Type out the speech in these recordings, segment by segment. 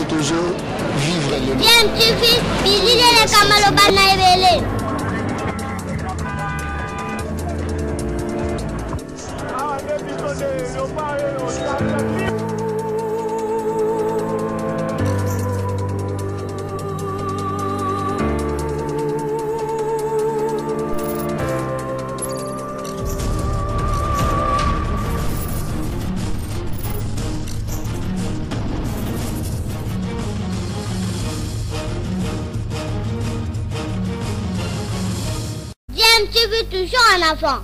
toujours vivre le Bien, tu fais, Billy le Kamalobana Ebele. Tu veux toujours un enfant.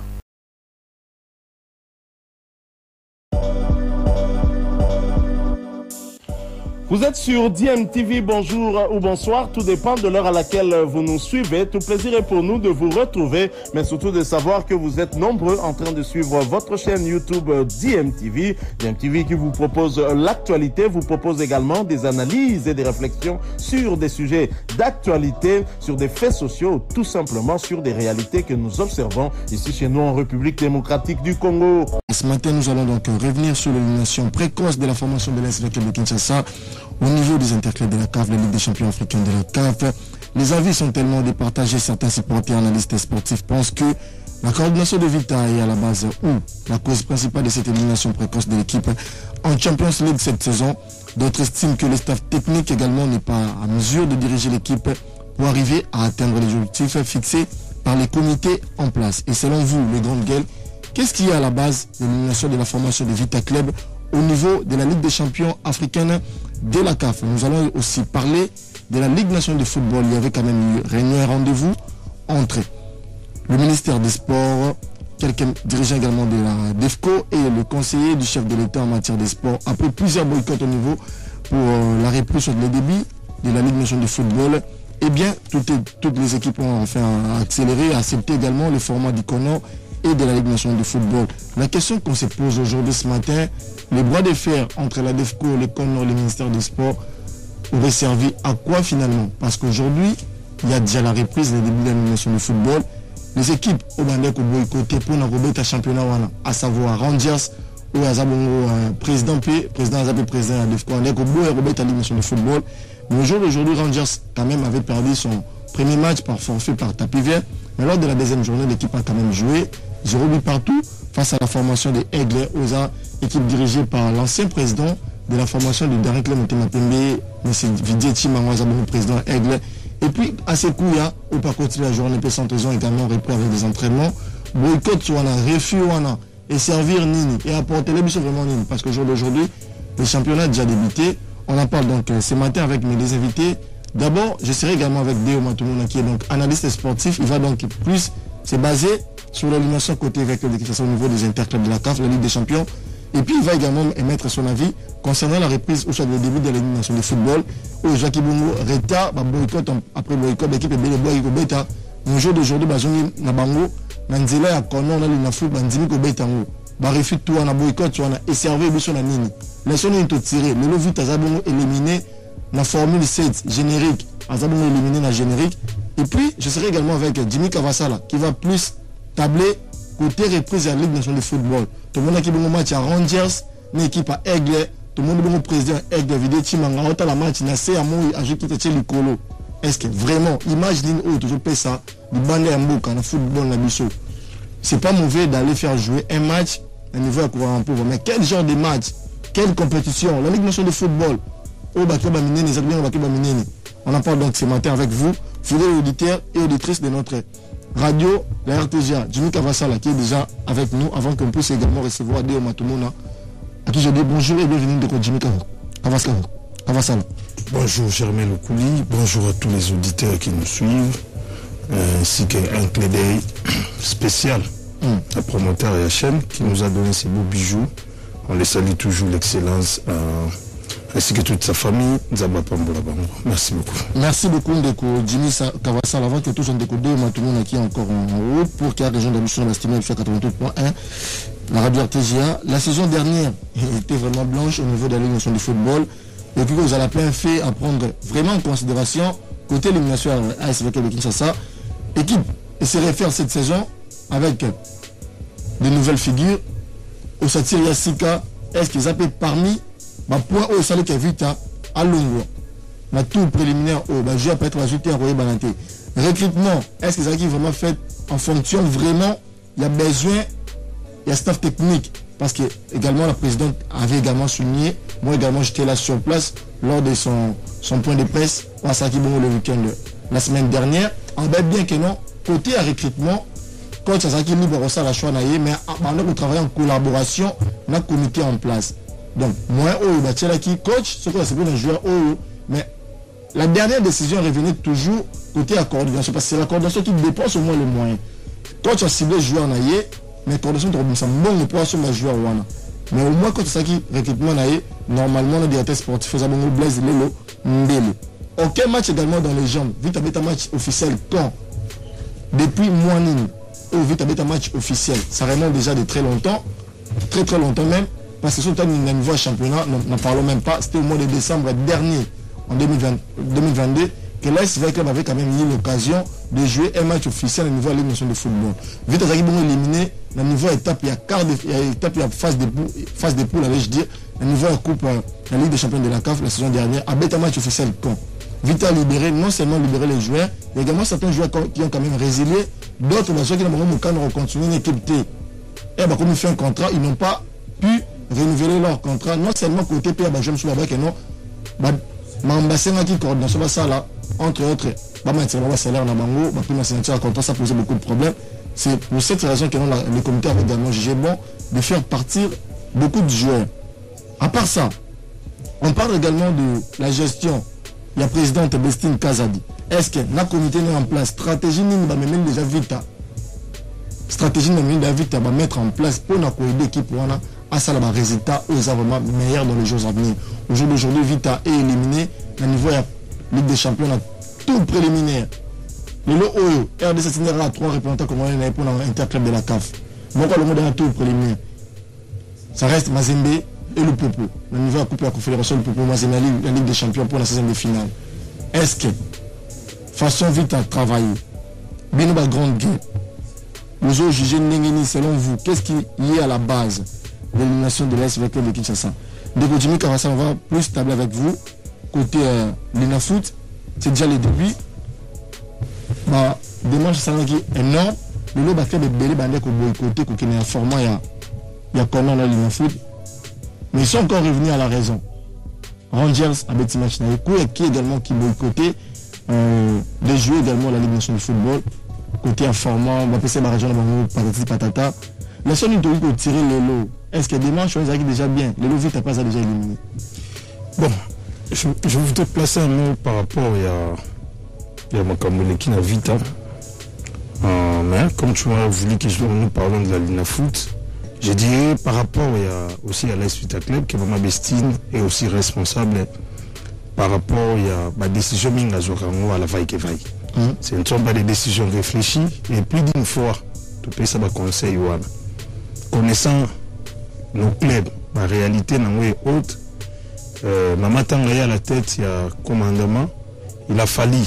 Vous êtes sur DMTV, bonjour ou bonsoir, tout dépend de l'heure à laquelle vous nous suivez. Tout plaisir est pour nous de vous retrouver, mais surtout de savoir que vous êtes nombreux en train de suivre votre chaîne YouTube DMTV. DMTV qui vous propose l'actualité, vous propose également des analyses et des réflexions sur des sujets d'actualité, sur des faits sociaux, tout simplement sur des réalités que nous observons ici chez nous en République démocratique du Congo. Ce matin, nous allons donc revenir sur l'élimination précoce de la formation de l'Institut de Kinshasa au niveau des interclubs de la CAF, la Ligue des champions africains de la CAF. Les avis sont tellement départagés. Certains supporters, analystes et sportifs pensent que la coordination de Vita est à la base ou la cause principale de cette élimination précoce de l'équipe en Champions League cette saison. D'autres estiment que le staff technique également n'est pas à mesure de diriger l'équipe pour arriver à atteindre les objectifs fixés par les comités en place. Et selon vous, les grandes gueules, qu'est-ce qui est à la base de l'élimination de la formation de Vita Club au niveau de la Ligue des champions africaine de la CAF? Nous allons aussi parler de la Ligue nationale de football. Il y avait quand même eu réunion et rendez-vous entre le ministère des Sports, quelques dirigeants également de la DEFCO et le conseiller du chef de l'État en matière des sports. Après plusieurs boycotts au niveau pour la reprise sur le débit de la Ligue nationale de football, eh bien, toutes les équipes ont enfin accéléré, accepté également le format du CONO et de la Ligue nationale de football. La question qu'on se pose aujourd'hui ce matin, les bras de fer entre la DEFCO, le CONO et le ministère des Sports auraient servi à quoi finalement? Parce qu'aujourd'hui, il y a déjà la reprise, le début de la Ligue nationale de football. Les équipes au Bandek ont boycotté pour nous remettre à championnat, à savoir Rangers, ou Azabongo, président Azabé, président de la DEFCO, on est au remettre à la Ligue nationale de football. Mais au jour d'aujourd'hui, Rangers quand même avait perdu son premier match par forfait par tapis vert. Mais lors de la deuxième journée, l'équipe a quand même joué 0 but partout face à la formation des Aigles, équipe dirigée par l'ancien président de la formation de Darek Moutemapembe, M. Vidier Chimango, président Aigle. Et puis, à ces coups, on peut continuer la journée, ils ont également repris avec des entraînements. Boycott, refus, et servir Nini, et apporter les bisous vraiment Nini. Parce qu'aujourd'hui, le championnat a déjà débuté. On en parle donc ce matin avec mes deux invités. D'abord, je serai également avec Déo Matoumouna, qui est donc analyste sportif. Il va donc plus se baser sur l'élimination côté avec l'équipe au niveau des interclubs de la CAF, la Ligue des champions. Et puis, il va également émettre son avis concernant la reprise ou soit le début de l'élimination du football. Où Jacques Bongo, Reta, boycott, après boycott, l'équipe est bien boy, bêta. Le jour d'aujourd'hui, Nabango, Nanzela, Kono, on a le foot, Nanzimi, Beta. Refus tout, on a boycott, on a esservé, on a nini. Les sons ont tiré. Le vite, Azabongo éliminé, la formule 7 générique, Azabongo éliminé la générique. Et puis, je serai également avec Jimmy Kavassala, qui va plus tabler côté reprise de la Ligue nationale de football. Tout le monde qui a un match à Rangers, une équipe à Aigle, tout le monde est président Aigle, Vidé Chimanga, on a la match, Nassé, Amou, Ajiki, Tchéli, Kolo. Est-ce que vraiment, imagine où toujours paye ça, du bandé à Mbouka, dans le football, dans le bichot. C'est pas mauvais d'aller faire jouer un match à niveau à couvrir un pauvre. Mais quel genre de match, quelle compétition, la Ligue nationale de football, on en parle donc ce matin avec vous, fidèles auditeurs et auditrices de notre radio, la RTGA, Jimmy Kavassala, qui est déjà avec nous, avant qu'on puisse également recevoir Déo Matoumouna, à qui je dis bonjour et bienvenue de Jimmy Kavassala. Bonjour Germain Loukouli, bonjour à tous les auditeurs qui nous suivent, ainsi qu'un clé d'œil spécial à promoteur et à chaîne qui nous a donné ces beaux bijoux. On les salue toujours, l'excellence, ainsi que toute sa famille. Merci beaucoup. Merci beaucoup, Ndeko Jimmy Kavassala. Avant que tout le monde Déo qui est encore en route pour qu'il y ait des gens d'émission de la Stimule 88.1. La radio RTGA, la saison dernière était vraiment blanche au niveau de la Ligue nationale du football. Et puis vous avez plein fait à prendre vraiment en considération côté élimination à ASVK de Kinshasa. Équipe essaierait de faire cette saison avec de nouvelles figures. Au Satiria Sika, est-ce qu'ils appellent parmi point où ça qui est vite à Longo. Na tout préliminaire, joueur peut être ajouté à Royer Bananté. Recrutement, est-ce que ça qui vraiment fait en fonction vraiment, il y a besoin, il y a staff technique. Parce que également la présidente avait également souligné, moi également j'étais là sur place lors de son point de presse à Saki Bongo le week-end la semaine dernière. En bien que non, côté à recrutement, coach Saki libre au la choix mais pendant qu'on travaille en collaboration, on a un comité en place. Donc moi qui coach, ce que c'est pour un joueur mais la dernière décision revenait toujours côté à coordination parce que c'est la coordination qui dépense au moins le moyen. Coach a ciblé joueur naïe, mais coordination de Robinson bon le poids sur ma joueur wana. Mais au moins quand ça qui recrutement naïe, normalement le directeur sportif faisait bon Blaise Lelo Ndele. Aucun match également dans les jambes. Vite avec un match officiel quand depuis Moanine ou vite avec un match officiel. Ça remonte déjà de très longtemps même parce que sur le niveau championnat, n'en parlons même pas. C'était au mois de décembre dernier. En 2022, que l'AS Club avait quand même eu l'occasion de jouer un match officiel au niveau de la Ligue nationale de football. Vite à Zaki Bongo éliminé, au niveau étape, il y a étape, il y a phase de poule, allez-je dire, au niveau de la Coupe, la Ligue des champions de la CAF la saison dernière, a un match officiel quand Vite à libérer, non seulement libérer les joueurs, il y a également certains joueurs qui ont quand même résilié, d'autres qui ont continué une équipe T. Et comme ils font un contrat, ils n'ont pas pu renouveler leur contrat, non seulement côté P, je me suis là-bas que non. M'ambassadeur qui coordination ça là, entre autres, salaire na bango, ça posait beaucoup de problèmes. C'est pour cette raison que le comité a également jugé bon de faire partir beaucoup de joueurs. À part ça, on parle également de la gestion. Il y a présidente Bestine Kazadi. Est-ce que le comité est en place? Stratégie va même déjà vite. Stratégie va mettre en place pour aider l'équipe à ça les résultats aux vraiment meilleurs dans les jours à venir. Aujourd'hui, Vita est éliminé au niveau de la Ligue des Champions, tout préliminaire. Le lot OYO, RDC Sindera a 3 représentants comme on a pour l'interclub de la CAF. Donc, le monde est tout préliminaire. Ça reste Mazembe et le Popo. Le niveau de la Coupe de la Confédération, le Popo, Mazembe, la Ligue des Champions pour la saison de finale. Est-ce que, façon vite à travailler, bien ou grande guerre, vous avez jugé Nengeni selon vous, qu'est-ce qui est à la base de l'élimination de l'AS Club de Kinshasa? De continuer comme ça, on va plus stable avec vous. Côté l'INAFoot, c'est déjà le début. Dimanche, c'est énorme. Le lot va faire des belles bandes pour boycotter, pour qu'il y ait un format, il y a comment dans l'INAFoot. Mais ils sont encore revenus à la raison. Rangers a petit match qui également qui boycottait de jouer également la Ligue nationale de football. Côté informant, on va passer la région de patati patata. La seule idée pour tirer les lots, est-ce que dimanche, on a déjà bien? Les lots vite, pas déjà éliminé. Bon, je voudrais placer un mot par rapport à Makamole qui n'a vite. Mais comme tu m'as voulu que nous parlons de la Linafoot, je dirais par rapport aussi à l'AS Vita Club, que Maman Bestine est aussi responsable par rapport à la décision à la vaille que vaille. Ce ne sont pas des décisions réfléchies et plus d'une fois, tu peux ça conseil. Connaissant nos clubs, la réalité est haute. Maman Tangaye à la tête, il y a commandement. Il a fallu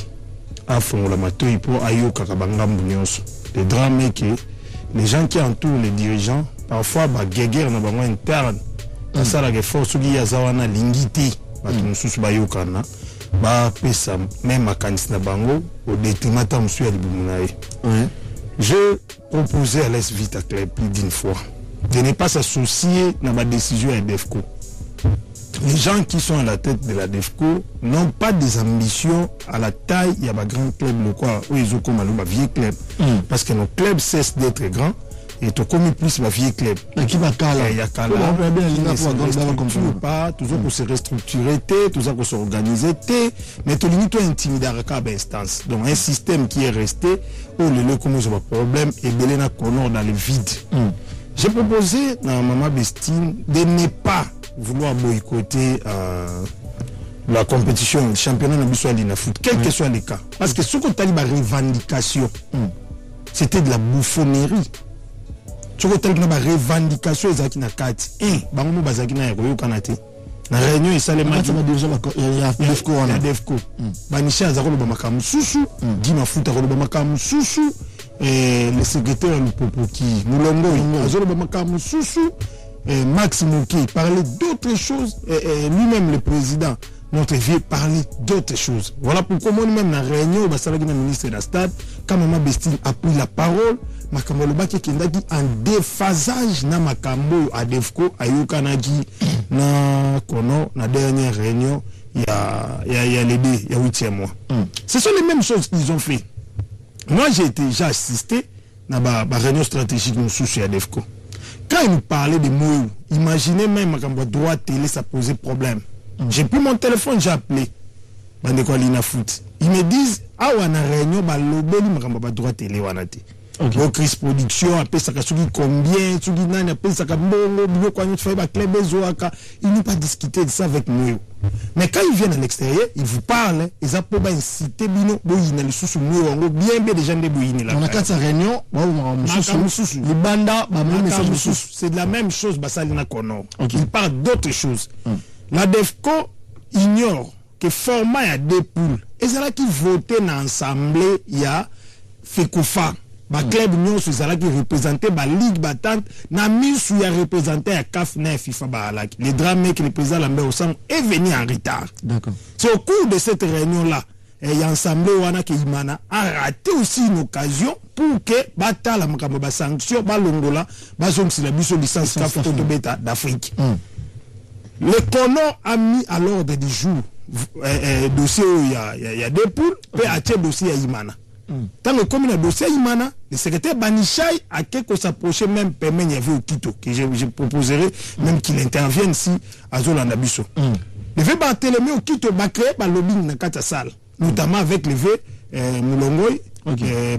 à fond la matouille pour ayo kakabanga mbunyoso. Le drame est que les gens qui entourent les dirigeants, parfois, guéguerre na bango interne. Ça la force qui y a zawana lingiti, batumususu bayokana. Pesa même à Kanisna Bango au détriment de M. Aliboumounaï. Je proposais à l'AS Vita Club plus d'une fois de ne pas s'associer dans ma décision à DEFCO. Les gens qui sont à la tête de la DEFCO n'ont pas des ambitions à la taille il y a un grand club local où ils ont comme un vieux club. Parce que nos clubs cessent d'être grands. Et tu connais plus ma vieille club. Qui va caler? Il y a caler. Pas toujours pour se restructurer, toujours pour s'organiser, mais tu limites intimider à la instance. Donc un système qui est resté où le locomotive a problème et belé na colonne dans le vide. J'ai proposé à Maman Bestine de ne pas vouloir boycotter la compétition, le championnat de l'INAFoot, quel que soit le cas. Parce que ce qu'on a dit, la revendication, c'était de la bouffonnerie. Tu as une revendication qui na kati bango bazaki na yako kanate na réunion et ça les matchs il y a DEFCO banisha za ko ba makamu susu di mafuta ko ba makamu susu le secrétaire le Popoki Mulongo azolo ba makamu susu Max Moki parlait d'autres choses lui-même le président notre vie parler d'autres choses. Voilà pourquoi moi-même, dans la réunion, le ministre de la Stade, quand Maman Bestine a pris la parole, Makambo Lobaki Kendaki en déphasage na Makambo à Defco, à Yokanagi, na Kono, na dernière réunion, il y a les deux, il y a 8e mois. Ce sont les mêmes choses qu'ils ont fait. Moi, j'ai déjà assisté à la réunion stratégique sous à Defco. Quand ils nous parlaient de mots, imaginez même Makambo droit télé, ça posait problème. J'ai pris mon téléphone, j'ai appelé. Ils me disent, ah, on a réunion, Makambo droit télé, on a dit. Au Chris Production, après ça, combien, ils n'ont pas discuté de ça avec nous. Mais quand ils viennent à l'extérieur, ils vous parlent, ils ont incité Bino, ils sous nous, bien déjà des bouillines là. On a 4 réunions, les bandas, c'est de la même chose, ils parlent d'autres choses. La DEFCO ignore que format il y a deux poules. Et c'est là qu'ils votaient dans l'Assemblée, il y a FECOFA. Le club Union, c'est là qui représentait la Ligue battante. Na mis où il y a représenté à CAF na FIFA Bahalak. Les drames que le président Lambert Ossam est venu en retard. D'accord. C'est au cours de cette réunion-là, il y a assemblée Wana que Imana a raté aussi une occasion pour que Batala Makamba sanction Balongola, Bazong c'est la licence CAF Toto Beta d'Afrique. Le Cono a mis à l'ordre du jour dossier où il y a deux poules, puis à tiers dossier à Imana. Tant que comme il y a dossier à Imana, le secrétaire Banichai a quelque s'approcher même permet il y avait au Quito, que je proposerai même qu'il intervienne si à Zolandabiso. Le V Barthélémy au Quito va créer un lobbying dans la salle, notamment avec le V Moulongoy,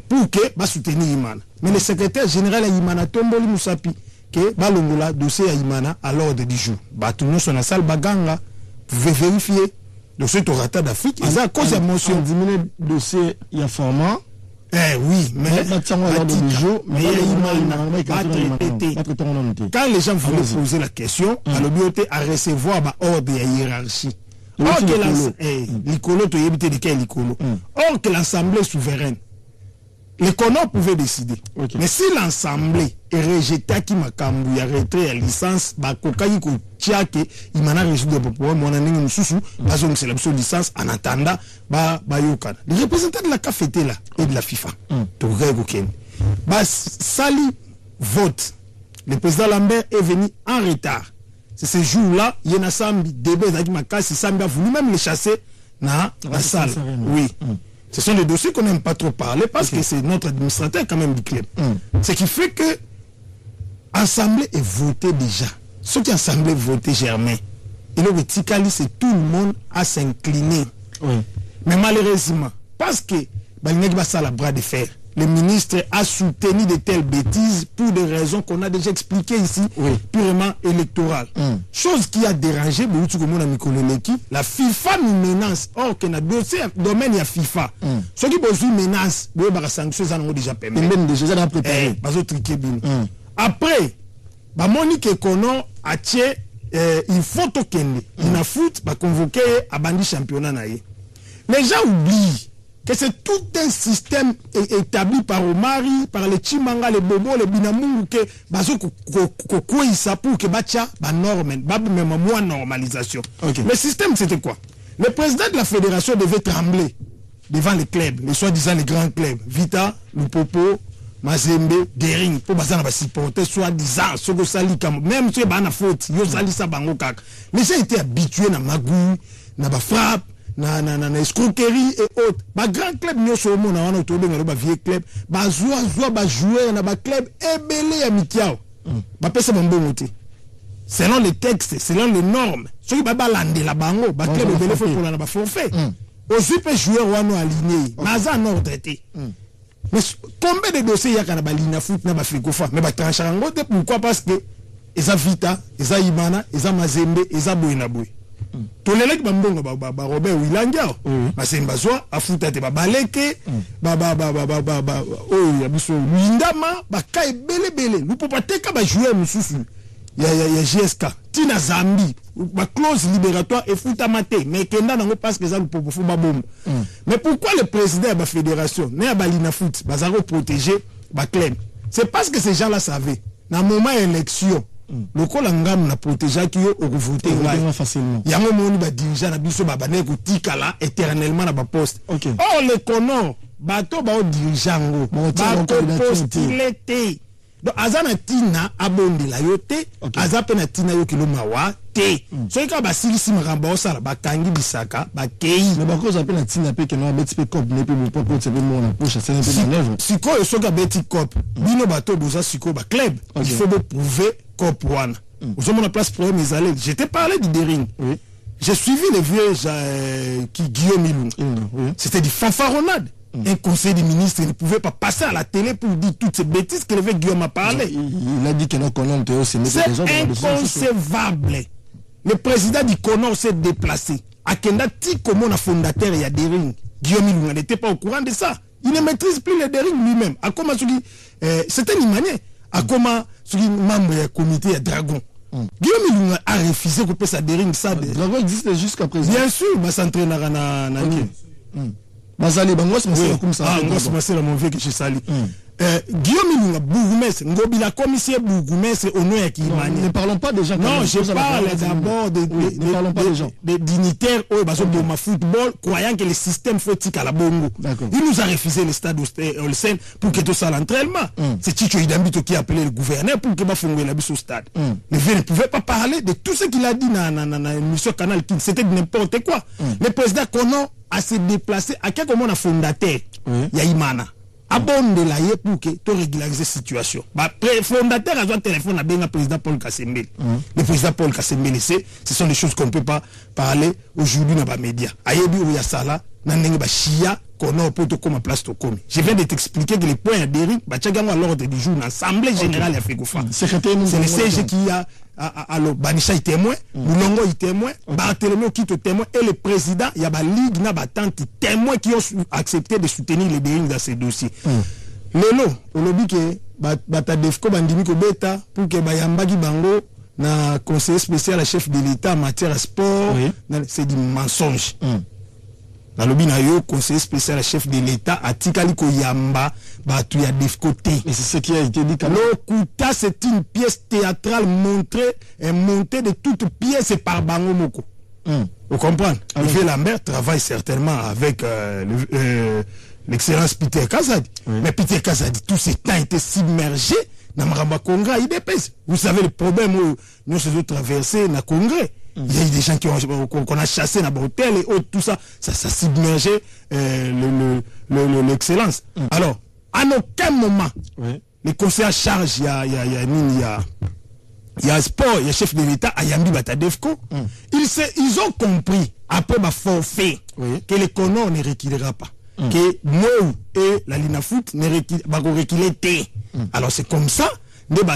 pour que va soutenir Imana. Mais le secrétaire général à Imana, Tomboli Moussapi, que Balongola dossier à Imana à l'ordre du jour. Tout le monde sur la salle Baganga, vous pouvez vérifier. Donc c'est au Rata d'Afrique. Et ça à cause de motion. Diminuer le dossier, il y a format. Oui, mais quand les gens voulaient poser la question, à l'objet à recevoir ordre et hiérarchie. Or que l'Assemblée souveraine, les colons pouvaient décider. Mais si l'Assemblée est rejetée qui m'a cambié, retrait à licence, Bakokayi ko tiake, il m'a reçu de pouvoir, mon ami Moussou, bazong c'est la licence en attendant, Bayokan. Les représentants de la CAF étaient là et de la FIFA. Sali vote. Le président Lambert est venu en retard. C'est ce jour-là, il y a un sambi, débat avec ma casse, Sambi a voulu même les chasser dans la salle. Oui. Ce sont des dossiers qu'on n'aime pas trop parler parce que c'est notre administrateur quand même du club. Ce qui fait que l'Assemblée est votée déjà. Ceux qui l'Assemblée voté Germain, et le Ticali, c'est tout le monde à s'incliner. Mais malheureusement, parce que la bras de fer, le ministre a soutenu de telles bêtises pour des raisons qu'on a déjà expliquées ici, purement électorales. Chose qui a dérangé, la FIFA nous menace. Or, que dans le domaine, il y a FIFA. Ceux qui besoin menace, ils ont sanctions, ils ont déjà permis. Après, Monique Kono a il faut token. Il a foot, convoqué à Bandi championnat. Les gens oublient que c'est tout un système établi par Omari, par les Chimanga, les Bobo, les Binamungu, que bazo ça pour que bacha ba norme, ba même moins normalisation. Le système c'était quoi? Le président de la fédération devait trembler devant les clubs, les soi-disant les grands clubs, Vita, Lupopo, Mazembe, Dering, pour bazana ba supporter soi-disant Sogo Sali comme même si ba na faute, yo sali sa bango kak. Les gens étaient habitués na magouille, na ba frappe, na escroquerie et autres. Ba grand club nyo so mo na wana autour de ba vieux club, ba zoa ba jouer na ba club ebele ya mikiao. Ba pesa mbongo te. Selon les textes, selon les normes, ceux qui ba lande la bango, ba club ebele faut pour na ba forfait. Aussi peut jouer wano aligné, naza en ordre traité. Mais combien de dossiers il y a quand balina foot na ba FECOFA, mais ba trancharango te pourquoi? Parce que eza Vita, eza Imana, eza Mazembe, eza Boinaboy. Tolelek bambongo ba Robert Wilanga ba Sembazwa afuta te ba baleke ba ya biso Lindama ba kai bele lu popa teka ba jouer mususu ya GSK tina Zambi ba clause libératoire et futa maté mais kenda nango parce que ça lu popo ba bombe. Mais pourquoi le président de la fédération ne ba lina foot ba zaro protéger ba club? C'est parce que ces gens-là savaient dans moment élection lokola ngam na protéger qui au voter facilement. Yango moni ba dirigeant na biso ba bané ko tikala éternellement na ba poste. OK. Oh les connors bato ba dirigeant ngo ba postulé. Donc azana tina abondela yote azape na tina yo kilo mawa te so ka basilisi makamba osala bakangi bisaka bakei mais bako zape na tina pe que no beti pe cop ne pe po po te mo na poche c'est un peu manœuvre siko so ka beti cop bino bato boza siko ba club il faut prouver cop one aux hommes na place problème les allés j'étais parlé du Dering oui j'ai suivi les vieux qui Guillaume Ilunga oui c'était du fanfaronnade. Un conseil des ministres ne pouvait pas passer à la télé pour dire toutes ces bêtises que le vieux Guillaume a parlé. Il a dit que nos colons c'est inconcevable. Le président du Conon s'est déplacé. Akenda ti comme on a fondateur il y a Dering. Guillaume Ilunga n'était pas au courant de ça. Il ne maîtrise plus le Dering lui-même. À comment c'était une manière. À comment membre du comité à Dragon. Guillaume Ilunga a refusé de couper sa Dering ça. Dragon existe jusqu'à présent. Bien sûr, il va s'entraîner na Bazali bangos c'est comme ça. Ah, ngos c'est la mauvais que je salue. Guillaume Ilunga bourgmestre ngobi la commissaire bourgmestre au nom ya Kimani. Ne parlons pas des gens. Non, je parle d'abord des dignitaires au baso de ma football croyant que le système faut à la bongo. Il nous a refusé le stade Olsen pour que tout ça l'entraînement. C'est Chicho Idambito qui a appelé le gouverneur pour que ba fongue la biso stade. Le vieux ne pouvait pas parler de tout ce qu'il a dit na émission Canal King, c'était n'importe quoi. Le président Kono a se déplacé à quel moment on a fondateur Yaimana abondela ye pour que to régulariser situation ba fondateur a un téléphone à bien président Paul Kasembele le président Paul Kasembele ce sont des choses qu'on peut pas parler aujourd'hui dans les médias ayebi ou ya sala na ndenge ba chia kono poto comme place to comme je viens de t'expliquer que les points d'Eric ba tchagango à l'ordre du jour l'assemblée générale ya Fekofa c'est le CG qui a alors Banisha est témoin, Moulongo est témoin, Barthélemy qui est témoin et le président, il y a ba ligue na batante témoins qui ont accepté de soutenir les Dering dans ces dossiers. Lelo, on lobby que bata defko bandimi ko beta pour que bayambaki bango na conseiller spécial à chef de l'État en matière de sport, c'est du mensonge. Na lobby na yo conseiller spécial à chef de l'État a tikali ko yamba batu ya defkote. Et c'est ce qui a été dit. Lokuta c'est une pièce théâtrale montée de toutes pièces par Bango Moko. Vous comprenez? Olivier Lambert travaille certainement avec l'excellence Peter Kazadi. Mais Peter Kazadi, tout ce temps été submergé dans Maramba Congrès IDPS. Vous savez le problème où nous sommes traversés dans le Congrès. Il y a eu des gens qu'on a chassé dans l'hôtel et autres, tout ça, ça submergeait l'excellence. Alors, à aucun moment, les conseillers à charge, il y a sport, il y a chef de l'État, Ayambi Batadefko, ils ont compris, après ma forfait, que les colons ne reculera pas. Que Mou et la Lina Foot ne reculer. Alors c'est comme ça,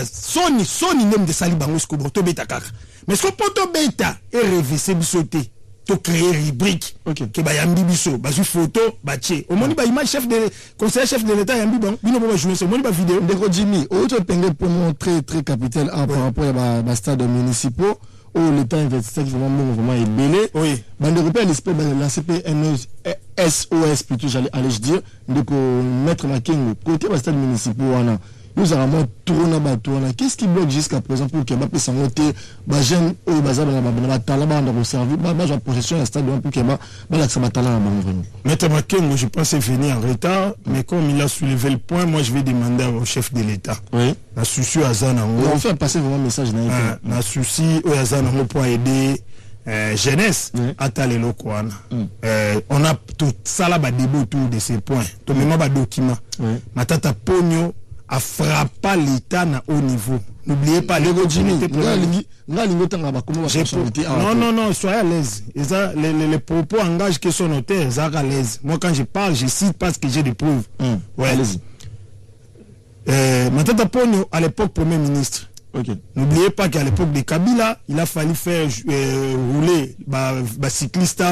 Sony même de Salibango Skoboto Beta Kaka. Mais ce qu'on peut bêta et rêver bisoté, to créer rubrique, que bayambi biso, basu photo, baché. Au moment où chef de conseiller chef de l'État yambi bon, bino ba jouer ce moment vidéo. Ndeko Jimmy, autre pengue pour montrer très capital par rapport à ba stade municipaux où l'État investisseur vraiment est belé. Oui. Bande européenne l'espèce la CPNOS SOS plutôt j'allais dire ndeko mettre ma king côté ba stade municipaux wana. Nous avons tourné à qu'est-ce qui bloque jusqu'à présent pour que puisse monter les jeunes ou les possession d'un stade pour que Maître Makengo, je pense venir en retard, mais comme il a soulevé le point, moi je vais demander au chef de l'État. Oui. La souci à Zanango. On fait passer vraiment un message. La souci à Zanango pour aider jeunesse à Talelo Kouana. On a tout ça là débat autour de ces points. Donc même pas document. Matata Pogno a frappé l'État à haut niveau. N'oubliez pas les non, soyez à l'aise. Les propos engagent que son notaire, ils sont à l'aise. Moi, quand je parle, je cite parce que j'ai des preuves. Ouais, allez-y. Matata Pogno, à l'époque, Premier ministre. N'oubliez pas qu'à l'époque de Kabila, il a fallu faire rouler cycliste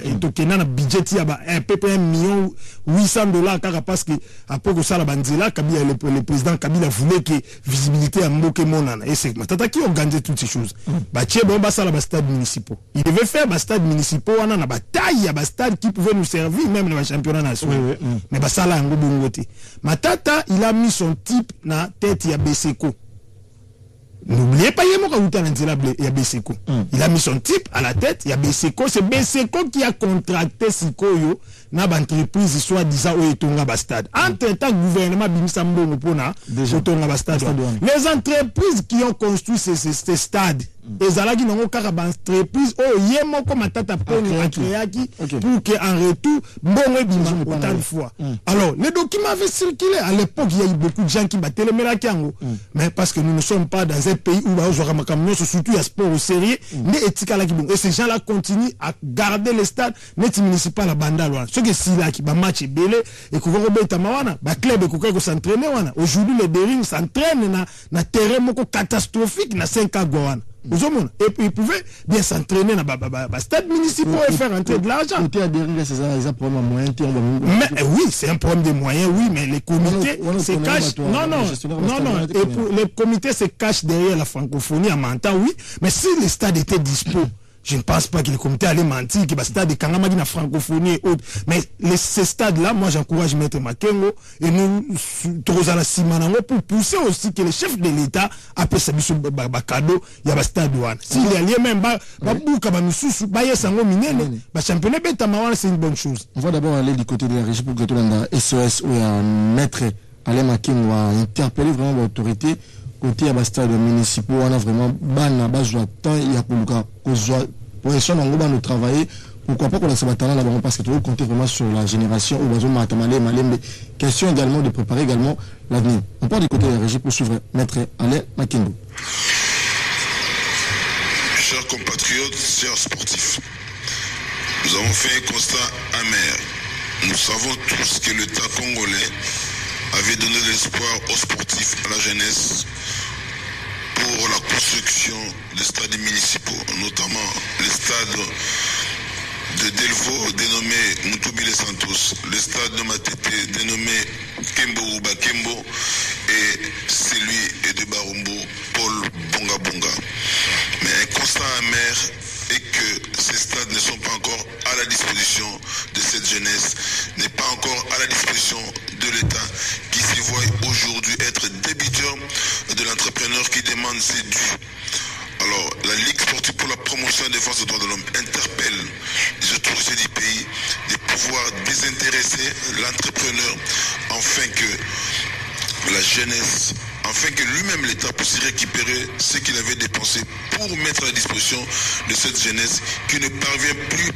et tokena na budget il y a un peu $1,800,000 parce que après que ça la bandila Kabila le président Kabila voulait que visibilité à Mboke Monana et c'est Matata qui organisait toutes ces choses. Stade municipaux. Il devait faire stade municipaux on a na bataille à stade qui pouvait nous servir même dans le championnat national. Mais ça là Matata il a mis son type na tête ya Beseko. N'oubliez pas, il y a Besseko. Il a mis son type à la tête, il y a Besseko. C'est Besseko qui a contracté Sikoyo dans l'entreprise, soi-disant, où il y a Bastade. Entre-temps, le gouvernement Bimisambo Mopona, les entreprises qui ont construit ces stades, les alagi n'ont aucun entreprise, il y a mon commentateur pour qu'en retour, bon, autant de fois. Alors, les documents avaient circulé. À l'époque, il y a eu beaucoup de gens qui battaient le Melakiango. Mais parce que nous ne sommes pas dans un pays où surtout il y a sport au sérieux, et ces gens-là continuent à garder les stades, net municipal à Bandaloa. Ce que si là qui va match belé et qu'on va tamawana, ba club et s'entraîner wana. Aujourd'hui les dérivés s'entraînent na terrain catastrophique na 5 ans goana. Et puis ils pouvaient bien s'entraîner dans le stade municipal et faire entrer de l'argent. Mais oui, c'est un problème de moyens, oui, mais les comités se cachent. Non. Et pour les comités se cachent derrière la francophonie en mentant, oui. Mais si les stades étaient dispo, je ne pense pas que les comités allaient mentir, que le stade de Kangamagi na francophonie et autres. Mais ces stades-là, moi j'encourage Maître Makengo et nous, Trozala Simanango, pour pousser aussi que les chefs de l'État appellent ça cadeau, il y a un stade douane. S'il y a lié même, championnat Betamawan, c'est une bonne chose. On va d'abord aller du côté de la régie pour que tout le monde SOS ou un Maître Alain Makengo a interpellé vraiment l'autorité. Côté à stade municipal, on a vraiment besoin de temps, il y a pour essayer de travailler. Pourquoi pas qu'on a ce bataille là parce que tout le monde compte vraiment sur la génération où besoin de question également de préparer également l'avenir. On part du côté de la régie pour suivre Maître Alain Makengo. Chers compatriotes, chers sportifs, nous avons fait un constat amer. Nous savons tous que l'État congolais avait donné de l'espoir aux sportifs, à la jeunesse, pour la construction des stades municipaux, notamment les stades de Delvaux dénommé Mutubile Santos, le stade de Matete dénommé Kembo Uba Kembo et celui de Barumbo Paul Bonga Bonga. Mais un constat amer est que ces stades ne sont pas encore à la disposition de cette jeunesse, n'est pas encore à la disposition de l'État qui se voit aujourd'hui être débiteur de l'entrepreneur qui demande ses dus. Alors, la Ligue sportive pour la promotion et la défense des droits de l'homme interpelle les autorités du pays de pouvoir désintéresser l'entrepreneur afin que la jeunesse, afin que lui-même l'État puisse récupérer ce qu'il avait dépensé pour mettre à la disposition de cette jeunesse qui ne parvient plus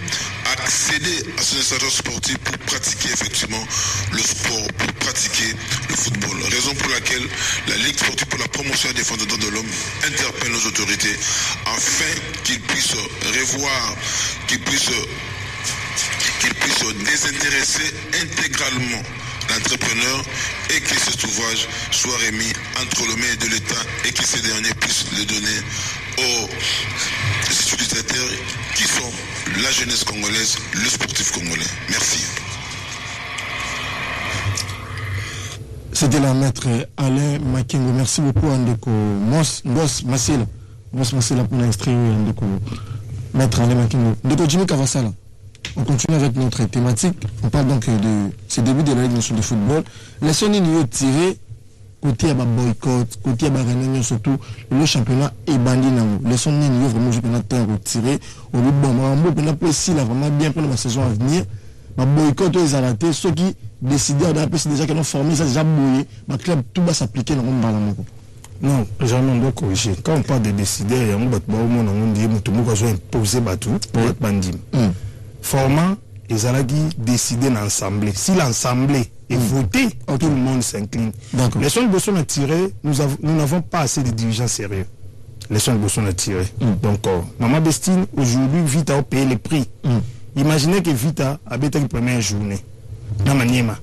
à accéder à son installation sportive pour pratiquer effectivement le sport, pour pratiquer le football. Raison pour laquelle la Ligue sportive pour la promotion et la défense des droits de l'homme interpelle nos autorités afin qu'ils puissent revoir, qu'ils puissent désintéresser intégralement l'entrepreneur et que cet ouvrage soit remis entre les mains de l'État et que ces derniers puissent le donner aux utilisateurs qui sont la jeunesse congolaise, le sportif congolais. Merci. C'était la Maître Alain Makengo. Merci beaucoup Andeko Boss Massila pour l'instruire Andeko Maître Alain Makengo. Ndeko Jimmy Kavasala. On continue avec notre thématique. On parle donc de ce début de la Ligue nationale de football. Les sons niveau tirés, côté à boycott, côté à réunion surtout, le championnat est bandit. Les sons niveau vraiment je peux retiré. Au bout de bon, on peut aussi là vraiment bien pour la saison à venir. Boycott les arrêtés, ceux qui décidaient d'appeler déjà qu'ils ont formé, ça déjà bouillé. Ma club tout va s'appliquer dans le monde. Non, jamais on doit corriger. Quand on parle de décider, il y a un peu de imposer bateau pour être bandit. Format, ils ont décidé d'ensemble. Si l'ensemble est voté, tout le monde s'incline. Les sons de Bosson à tirer, nous n'avons pas assez de dirigeants sérieux. Les sons de Bosson à tirer. Donc, Maman Bestine, aujourd'hui, Vita a payé les prix. Imaginez que Vita a été la première journée. Namaniema.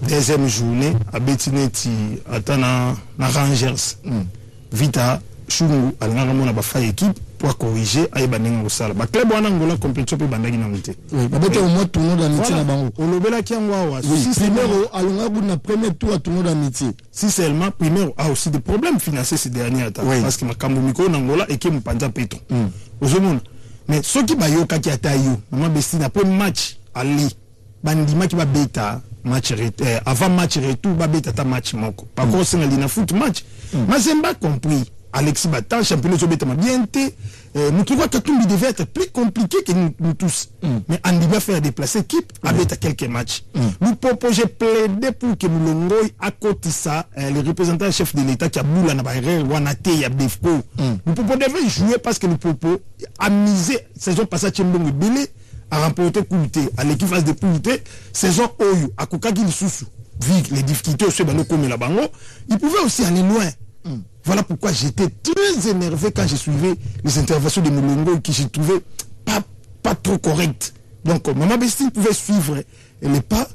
Deuxième journée, a Bettineti, Atana, Rangers. Vita, Chungu, Alngaramon a fait équipe. Pour corriger à Ebaninga au Sala. Le club en Angola compétition peut bandaги na monter. Oui, au moins tout le monde d'amitié na bango. On lobela qui ngwa. Si primero alonga na premier tour à tout le monde d'amitié. Si seulement primero a aussi des problèmes financiers ces derniers temps parce que makambo miko na Angola et qui mpanja peto. Ozomona. Mais ceux qui bayoka qui atayo, Maman Bestine après match ali bandima qui va beta match avant match retour ba beta ta match moko. Par contre c'est na foot match. Mazemba compris. Alexis Batan, championnat de bien été. Nous trouvons que tout devait être plus compliqué que nous tous. Mais on devait faire déplacer l'équipe avec quelques matchs. Nous proposons plaider pour que nous l'ongoy à côté ça, les représentants chefs de l'État qui a boula na barrière, Wanate, Yabdefko. Nous proposons jouer parce que nous proposons amuser saison passée Tchembongo Bélé à remporter Kouté, à l'équipe phase de Kouté, saison Oyu, à Kokagi Soussou. Vu les difficultés aussi, comme la bango, ils pouvaient aussi aller loin. Voilà pourquoi j'étais très énervé quand je suivais les interventions de Moulongo qui je trouvais pas trop correctes. Donc, Maman Bestine pouvait suivre les pas.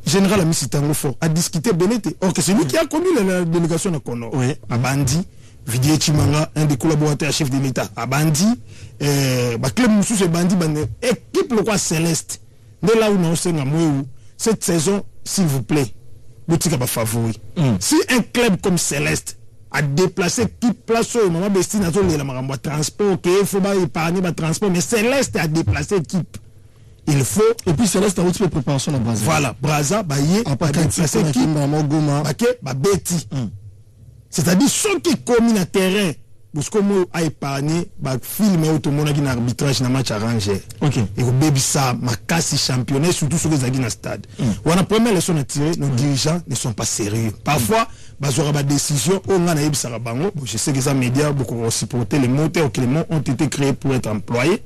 Général Amissi Tango Fort a discuté Benete. Or que c'est lui qui a connu la délégation de Kono. Oui. À Bandi, Vidier Chimanga, un des collaborateurs chefs de l'État. À Bandi, Club Moussou, c'est Bandi, équipe le roi Céleste. De là où nous sommes, cette saison, s'il vous plaît, boutique à favori. Si un club comme Céleste a déplacé qui place au moment Bestine à la transport, qu'il faut pas épargner le transport, mais Céleste a déplacé l'équipe. Il faut. Et puis Céleste a aussi préparation à Braza. Voilà, Braza, Baye, a déplacé l'équipe, Betty. C'est-à-dire ceux qui communent à terrain. Parce que moi, a épargné, film et tout le monde qui n'a arbitrage dans match arrangé. Ok. Et au baby ça, ma casse championnat, surtout sur les aguines à stade. On a première leçon à tirer, nos dirigeants ne sont pas sérieux. Parfois, ils auront des décisions, on a eu ça bango. Je sais que les médias, beaucoup aussi porté les moteurs qui ont été créés pour être employés.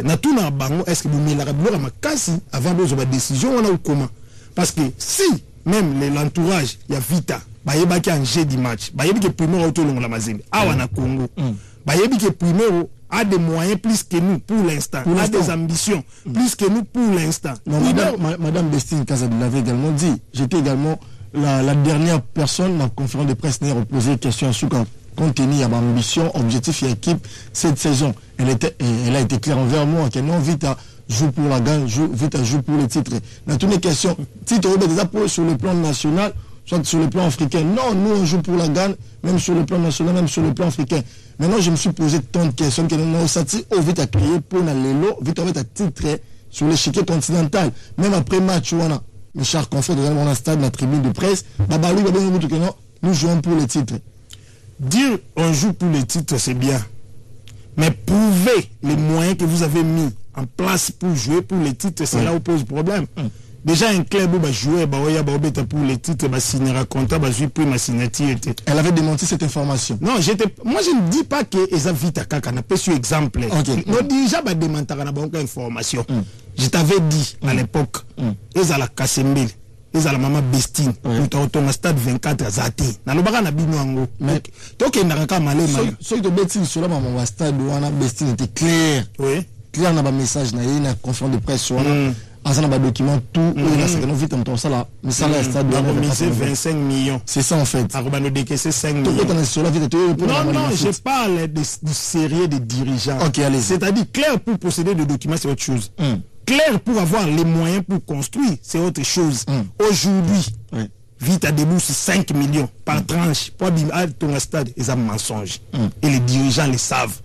Na tout na bango, est-ce que vous mettez la ma casse avant de prendre des décisions, on a eu comment? Parce que si, même l'entourage, il y a Vita. Bayebi qui a un jeu du match. Bayebi qui est premier au Tolong la Mazembe. Awana Congo. Bayebi qui est premier a des moyens plus que nous pour l'instant. A des ambitions plus que nous pour l'instant. Madame Bestine Kazadi l'avait également dit. J'étais également la dernière personne dans la conférence de presse n'a posé question sur compte tenu à ma ambition, objectif et équipe cette saison. Elle a été claire envers moi que non Vita joue pour la gagne, Vita joue pour les titres. Dans toutes les questions, titre déjà sur le plan national, soit sur le plan africain. Non, nous on joue pour la gagne, même sur le plan national, même sur le plan africain. Maintenant, je me suis posé tant de questions que nous avons senti au vite à créer pour l'élo, vite à titre sur l'échiquier continental. Même après match, mes chers confrères de mon stade, la tribune de presse, nous jouons pour les titres. Dire on joue pour les titres, c'est bien. Mais prouver les moyens que vous avez mis en place pour jouer pour les titres, c'est là où pose problème. Déjà, un club où va jouer pour les titres, va signer un contrat, va jouer pour ma signature. Elle avait démenti cette information. Non, moi je ne dis pas que Eza Vita Kaka n'a pas su exemple. Non, déjà, va démentir une information. Je t'avais dit à l'époque, Eza la Kassembele, Eza la maman Bestine, pour ton stade 24 à Zate. Dans le baran à Binouango. Donc, il n'a qu'à malé. Ceux qui Bestine sur la maman stade où Bestine était clair. Oui. Clair dans le message, il y a une conférence de presse sur un document tout il a ça vite en ça là mais ça là stade doit miser 25 millions. C'est ça en fait. C'est 5 millions. Non, je parle de série de dirigeants. OK, allez. C'est-à-dire clair pour posséder des documents c'est autre chose. Clair pour avoir les moyens pour construire c'est autre chose. Aujourd'hui, vite à débourser 5 millions par tranche pour abîmer ton stade et ça mensonge. Et les dirigeants le savent.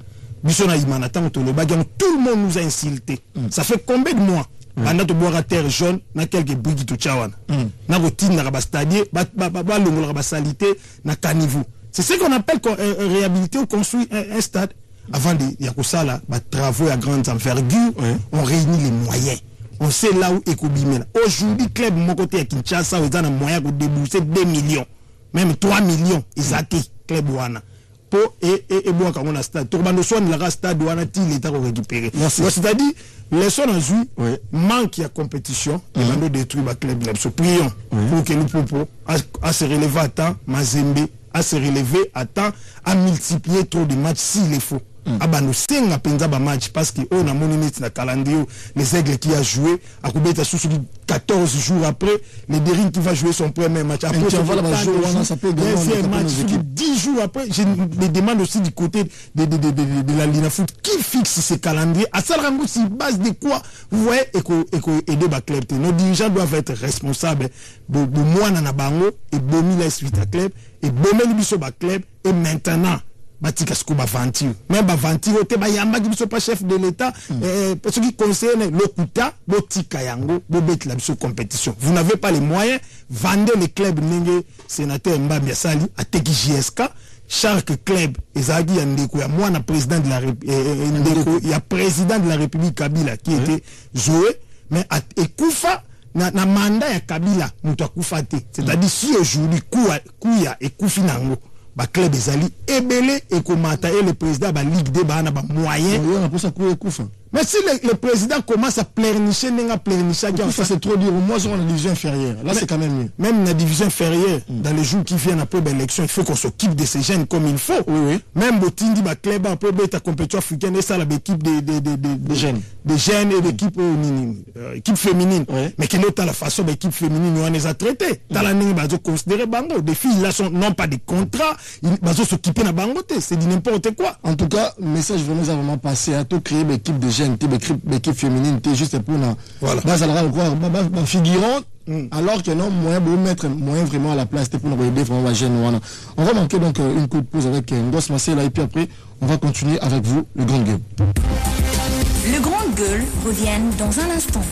Tout le monde nous a insultés. Ça fait combien de mois? Pendant que boire à terre jaune, na quelques briques de tchawan. Na routine na rabastadier, l'ongol rabasalité, na caniveau. C'est ce qu'on appelle réhabiliter ou construire un stade. Avant de Yakosala, travaux à grande envergure, on réunit les moyens. On sait là où Ekobimé. Aujourd'hui, club mon côté à Kinshasa, ils ont un moyen de débourser 2 millions, même 3 millions. Ils ont été club Wana. Et bon, quand on a stade, Tourbano soit la stade où on a l'État récupéré. C'est-à-dire, les sons en jus, manque de compétition, et on doit détruire le club. Prions pour que nous pouvons à se relever à temps, Mazembe, à se relever à temps, à multiplier trop de matchs s'il est faux. Nous sommes à penser à match parce qu'on a monument dans le calendrier, les aigles qui a joué, à Koubeta sous 14 jours après, les Derines qui va jouer son premier match. Après, ça peut gagner un match 10 jours après. Je me demande aussi du côté de la Lina Foot qui fixe ces calendriers. À Salrango, c'est base de quoi vous voyez aider la club. Nos dirigeants doivent être responsables de moi dans la bango et Bomi la suite à club et Bomi le club et maintenant. Batika Skuba Venture. Même Venture, Yamba qui ne pas chef de l'État, ce qui concerne l'Okuta, Botika Yango, Bobet la compétition. Vous n'avez pas les moyens, vendez les clubs Nenge, sénateur Mbamia Sali, à Teki JSK, chaque club ezaki ya ndeko ya mwana président de la ndeko ya président de la République Kabila qui était joué mais ekufa na mandat ya Kabila mutu akufa te, c'est-à-dire si aujourd'hui kuya ekufi nango ba club ezali ebele ekomata et le président ba ligue de ba na ba moyen pour ça kuya ekufa. Mais si le président commence à pleurnicher, c'est trop dur. Moi, je suis en division inférieure. Là, c'est quand même mieux. Même la division inférieure, dans les jours qui viennent après l'élection, il faut qu'on s'occupe de ces jeunes comme il faut. Oui. Même Botindi, Club, après la compétition africaine, et ça, l'équipe des jeunes. Des jeunes et l'équipe féminine. Oui. Mais qui est à la façon de l'équipe féminine, on les a traités. Dans la ligne, ils considérer Bango. Des filles, là, n'ont pas de contrat. Ils vont s'occuper de Bango. C'est du n'importe quoi. En tout cas, le message vraiment passé à tout créer l'équipe de jeunes. L'équipe féminine était juste pour voilà. Figurant alors que non moyen pour mettre moyen vraiment à la place pour nous aider vraiment la jeune. On va manquer donc une coup de pause avec Ngos Massé là et puis après on va continuer avec vous le Grand Gueule. Le Grand Gueule revient dans un instant.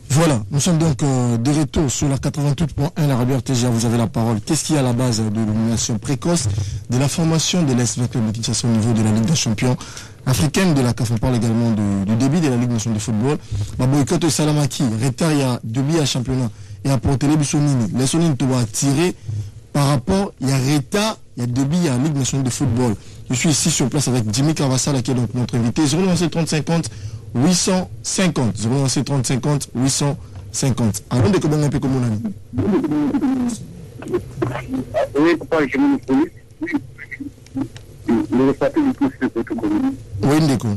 Voilà, nous sommes donc de retour sur la 88.1, la radio RTGA, vous avez la parole. Qu'est-ce qui est à la base de l'élimination précoce de la formation de l'Est Club de Kinshasa au niveau de la Ligue des champions africaine de la CAF? On parle également du début de la Ligue nationale de football. Boycott et Salamaki, retard, il y a début à championnat et à porter les Bissonini. Les Sonini doivent tirer par rapport, il y a retard, il y a début à la Ligue nationale de football. Je suis ici sur place avec Jimmy Cavassal qui est donc notre invité. 097 850 097 850. Allons de comment un peu comme on a dit. Oui, papa, je me connais. Le papier du coup, c'est tout comme. Oui, Ndeko.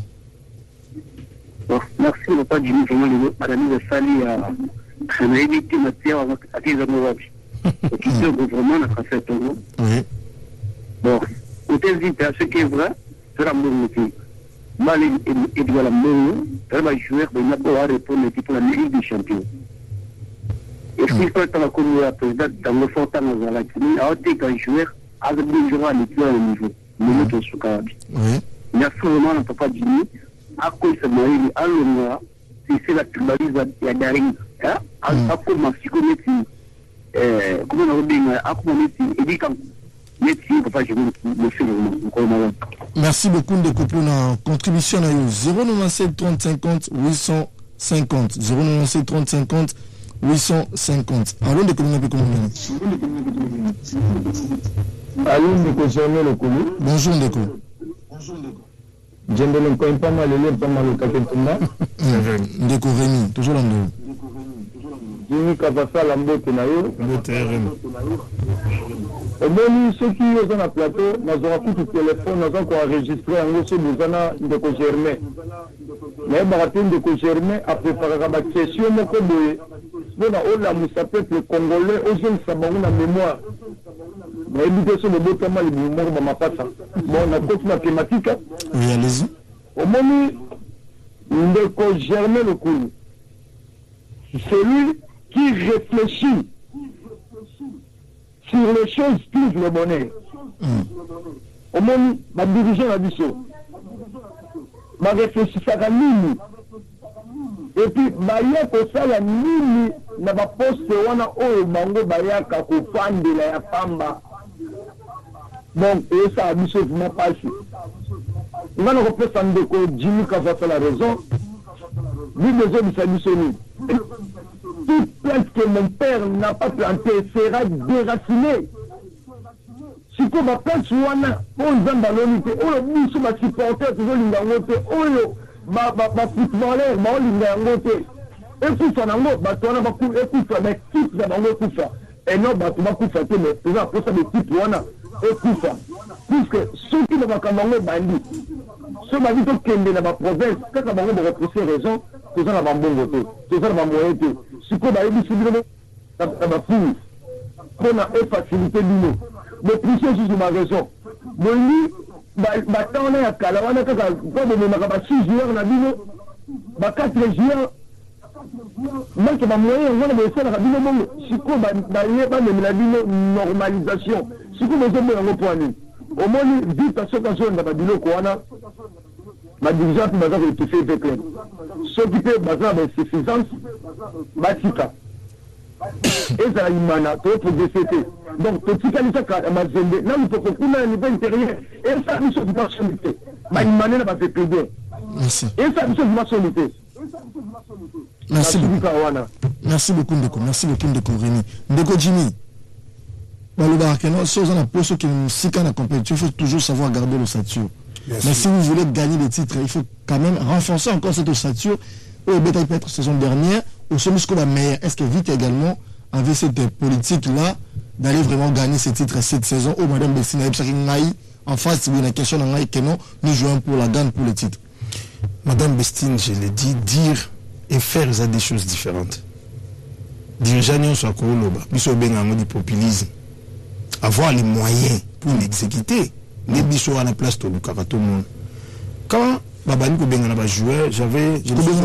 Merci, papa, Jimmy, vraiment, madame de Sali a évité ma pierre à tes amoureux. Et qui se vraiment à faire tout. Oui. Bon, au tel à ce qui est vrai, c'est la bonne métier. Mal et de la bonne, elle va jouer de n'importe répondre pour la Ligue des champions. Et si vous êtes comme la présidente dans le fort temps dans la clinique, à ôter qu'un joueur a de bons joueurs à l'école au niveau. Mais le sous Karabi. Oui. Il y a souvent un papa Jimmy, à cause de moi, il a le mois, c'est la tubalise à Daring, à cause de ma psychométrie. Comment on a dit, à cause de ma médecine, et dit quand. Merci beaucoup de pour la contribution à 097 30 50 850 097 30 50 850. Allons de communiquer comme Allons de concerner le Koulou. Bonjour Ndeko. Je ne connais pas mal les pas mal le Kaketunda. Ndeko Rémi, toujours là. Jimmy Kavasa Lambote Nayo. Et bien, ceux qui sont dans le plateau, nous avons tout le téléphone, nous avons enregistré un gros besoin de co-germer. Mais Baratin de co-germer a préparé la question de Koboé. Nous avons le peuple congolais, aux jeunes sabarons la mémoire. Mais l'éducation de Botama, les mouvements de ma passe. Bon, on a d'autres mathématiques. Oui, allez-y. Au moment de co-germer le coup, celui qui réfléchit sur les choses trouve le bonheur. Au moins, ma dirigeant a dit ça. Ma réfléchisseur à Nini. Et puis, Baya pour ça, la Nini n'a pas posté on a oh bango Baya kako fan de la Pamba. Donc, et ça a dit ça vraiment passé. Il va nous représenter que Jimmy Kavasa la raison. Lui, les hommes, ça dit ça. Toute plante que mon père n'a pas planté sera déracinée. Si tu vas plante sur Wana, on va dans l'unité, on dit sur ma supporter, toujours l'ingangote, on footballeur, on l'ingangote. Et puis, ça n'a pas de temps, et puis, ça n'a pas de temps. Et non, tu vas couper, mais c'est ça, pour ça, des types, Wana, et tout ça. Puisque ceux qui n'ont pas de bandit, ceux qui n'ont pas de province, quand ils ont repousser raison, c'est ça, la bonne voté, c'est ça, la bonne voté. Si on a eu ça va fouiller. On a facilité l'îlot. Mais plus c'est ma raison. Moi, on est à Kala, on a quand 6 juillet, on a dit 4 juillet. Moi, je moyen, on a fait la radio. Si on a une normalisation, si on a un point. Au moins, vite à ce qu'on a dit, ma dirigeante m'a été fait avec elle. S'occuper de la suffisance, Batika. Et ça, il m'a pour DCT. Donc, petit candidat à Mazembe, là, il faut qu'on ait un niveau intérieur. Et ça, nous sommes pas solité. Mais il m'a n'a pas fait plaider. Merci. Et ça, nous sommes pas solité. Merci beaucoup. Merci beaucoup, Ndeko. Merci beaucoup, Ndeko Rémi. Ndeko Jimmy. Si on a posé qui nous s'y la compétition, il faut toujours savoir garder l'ossature. Mais si vous voulez gagner des titres, il faut quand même renforcer encore cette ossature. Au Bétail peut être saison dernière, au Somisco la meilleure. Est-ce que vite également, avec cette politique-là, d'aller vraiment gagner ces titres cette saison, au Madame Bessina, en face, il y a une question que non, nous jouons pour la gagne pour le titre. Madame Bestine, je l'ai dit, dire et faire ça des choses différentes. Dirigeants soit Koloba, biso benga du populisme. Avoir les moyens pour l'exécuter. Les biso à la place de tout le monde. Quand Babani ko benga na joueur,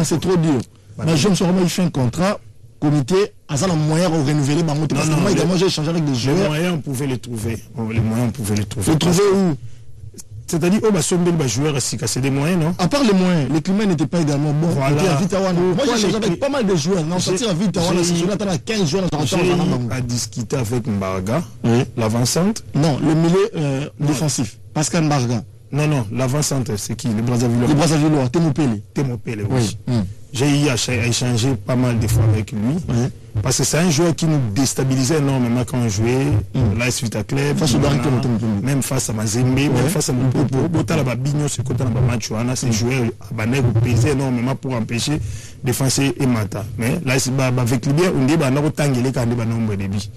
c'est trop dur. Mais je me suis remis fait un contrat comité à ça le moyen de renouveler ma moto. Parce que moi également j'ai échangé avec des joueurs. Les moyens on pouvait les trouver. Les moyens on pouvait les trouver. Les trouver où? C'est-à-dire, joueur, c'est des moyens, non? À part les moyens, les climats n'étaient pas également bons. Voilà. Moi, j'ai échangé avec pas mal de joueurs. Non, sortir à Vitawana, c'est celui-là, t'en as 15 joueurs dans J'ai à discuter avec Mbarga, l'avant-centre. Non, le milieu défensif. Pascal Mbarga. Non, l'avant-centre, c'est qui? Les Brazzavillois. Les Brazzavillois, Temopele. Temopele, oui. J'ai eu à échanger pas mal de fois avec lui. Parce que c'est un joueur qui nous déstabilisait énormément quand on jouait. L'AS Vita Club. Même face à Mazembe, même face à Mpopo. Bota la Bigno, c'est côté la Machuana. Ces joueurs pesaient énormément pour empêcher défenser et Mata. Mais là, avec Libya, on dit qu'on a autant de nombre de buts.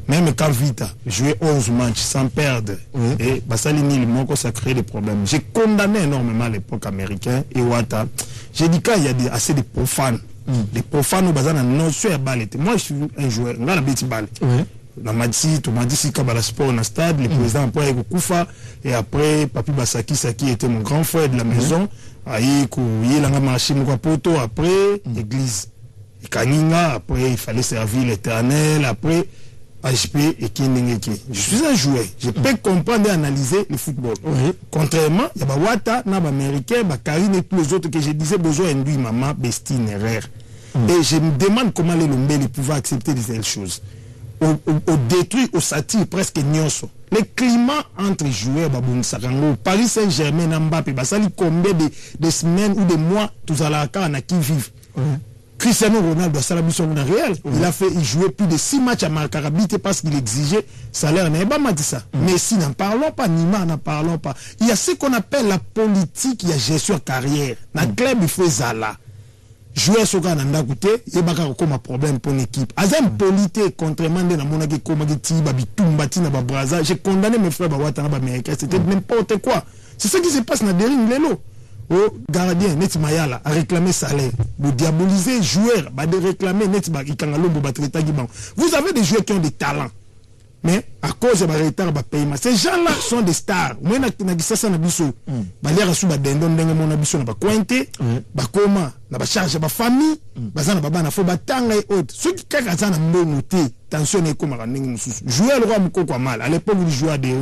Même quand Vita jouait 11 matchs sans perdre, et Bassalini, le manque, ça crée des problèmes. J'ai condamné énormément l'époque américaine et Ouattara. J'ai dit qu'il y a assez de profanes. Les profanes au bazar non sur balle. Moi, je suis un joueur. On a la petite balle. On m'a dit si Kabala Sport dans le stade, le président après Koufa, et après Papi Basaki Saki était mon grand frère de la maison. Il a marché mon poto après l'église. Et Kaninga, après il fallait servir l'Éternel, après HP et Kinengeke. Je suis un joueur. Je peux comprendre et analyser le football. Contrairement, il y a Wata, Américain, Karine et tous les autres que je disais, besoin induit maman, Bestine, erreur. Et je me demande comment les Lombés pouvaient accepter de telles choses. Au détruit, au satire, presque nyonso. Le climat entre joueurs, Paris Saint-Germain, Mbappé, ça lui combien de semaines ou de mois, tous à la carte, qui vivent. Cristiano Ronaldo a mission réel. Il jouait plus de 6 matchs à Marcarabité parce qu'il exigeait salaire. Mais si n'en parlons pas, Nima n'en parlons pas. Il y a ce qu'on appelle la politique, il y a gestion carrière. Dans le club, il faut Zala. Jouer ce qu'on a goûté, il y a un problème pour l'équipe. Azem politique, contrairement à mon ami Komagiti, Babitumbati, Babraza, j'ai condamné mes frères Bawatana américains. C'était n'importe quoi. C'est ce qui se passe dans Derin Lelo. Au gardien Net Mayala a réclamé salaire. Vous diabolisez joueur, de réclamer Net Ikangalombo Batreta Giban. Vous avez des joueurs qui ont des talents. Mais à cause de retard de paiement, ces gens-là sont des stars. Moi, je suis un biso. Je suis un biso. Je charge de famille. Je ceux qui attention, jouer le roi mal. À l'époque, vous jouez à des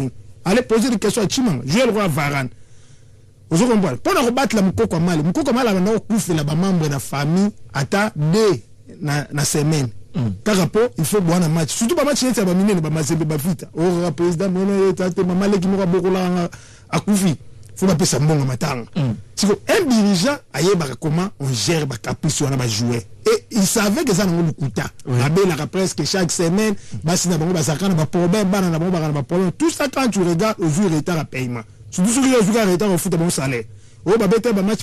allez poser des questions à Chimang. Jouer le roi Varane. Vous comprenez? Pour rebattre la Mukoko mal, a couvert la membre de la famille à ta deux na semaine. Par rapport, il faut boire un match. Surtout pas match, c'est pas miné, pas vite. Oh, président, maman, qui m'aura beaucoup là à Koufi. Faut pas ça bon matin. Si un dirigeant, aïe, comment on gère la caprice sur un joueur. Et il savait que ça n'a pas de coût. La la presque chaque semaine, tout ça quand tu regardes au jour retard à paiement. Surtout ceux qui ont retard au foot à bon salaire. Oh, match,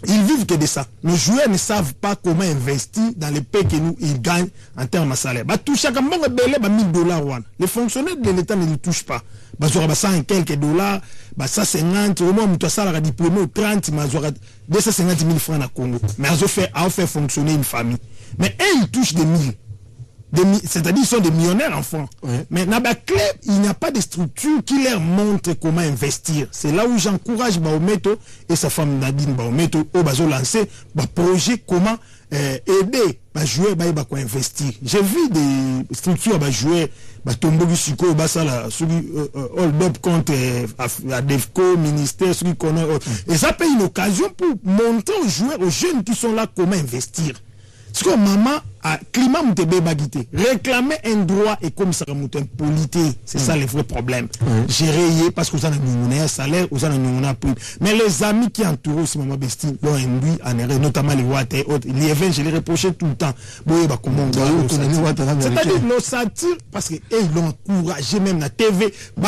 ils vivent que de ça. Nos joueurs ne savent pas comment investir dans les pays que nous ils gagnent en termes de salaire. Tout chaque mois, $1000. Les fonctionnaires de l'État ne les touchent pas. Ils ont 100 et quelques dollars, 150, au moins, ils ont diplômé 30, 250 000 francs à Congo. Mais ils ont fait fonctionner une famille. Mais eux, ils touchent des 1000. C'est-à-dire qu'ils sont des millionnaires enfants. Mais dans le club, il n'y a pas de structure qui leur montre comment investir. C'est là où j'encourage Baometo et sa femme Nadine Baometo au lancer un projet comment aider les joueurs à investir. J'ai vu des structures à jouer, Tombo Siko, Hold Up contre ADEFCO, ministère, et ça paye une occasion pour montrer aux joueurs, aux jeunes qui sont là comment investir. Ce que maman a climat mutebe bagité. Réclamer un droit et comme ça mute impolité. C'est ça le vrai problème. Gérer parce que vous avez un salaire, vous avez un prix. Mais les amis qui entourent aussi maman Bestine l'ont induit en erreur, notamment les Ouattara et autres. Les événements, je les reprochais tout le temps. C'est-à-dire nos satires, parce qu'ils l'ont encouragé même la TV. Non,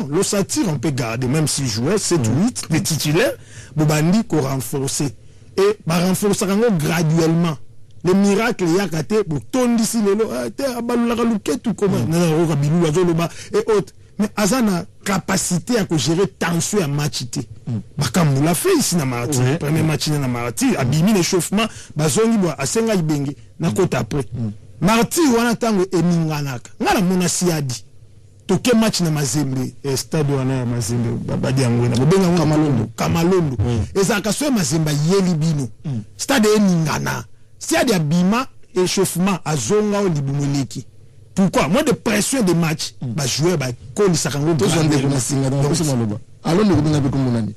le satire on peut garder, même si jouait 7 ou 8, les titulaires, Bobandi qu'on renforcer. Et renforcer graduellement. Les miracles, il y a gâté pour ton d'ici et autres. Mais Azana capacité à gérer tension à match. Comme l'a fait ici na Marati, premier match na Marati, abimi l'échauffement, bazongi boa asenga ibenge na côté après. Marati wana tango eminganaka. Ngala mona siadi. Toke match na Mazembe, stade wana Mazembe, babadi angwena. Bobenga Kamalondo. Ezaka so Mazembe yeli bino. Stade emingana. S'il y a des abîments, échauffement, à zonga ou libumuleki. Pourquoi? Moi, de pression de match, bah jouer, bah, comme ça, quand on peut alors, nous avons comme mon ami.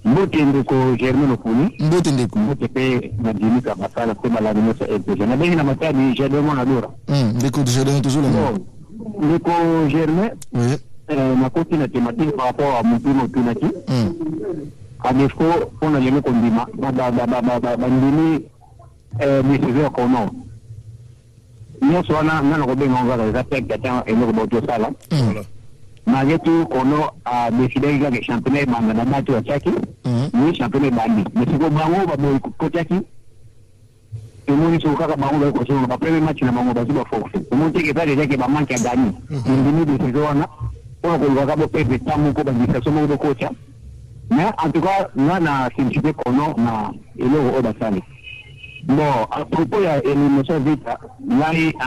Mbotendeko Germain Okuni. Mbotendeko. Mbotepe Madini Kabasala, comme la Venus et Péjan. La Bénin Matani, j'ai demandé à Dora. Ndeko, j'ai toujours la même. Ndeko Germain, oui. Ma copine a thématique par rapport à mon primo Pinati. À défaut, on a les mêmes condiments. Bandini, décision qu'on a. Nous sommes dans le Robin, on va les attaques d'attendre et nous rebondons ça là. Malgré tout, on a décidé que les championnats de Mato Achaki, oui, championnat Bandi. Mais si vous avez un Kotiaki, et nous sommes au Bango, le premier match de Bango, c'est le forfait. Nous avons dit que ça déjà qui va manquer à gagner. Une demi-décision, on va perdre des temps pour l'administration de coach. Mais en tout cas, nous avons simplifié qu'on a et nous avons bon, à propos de l'émotion vite, là,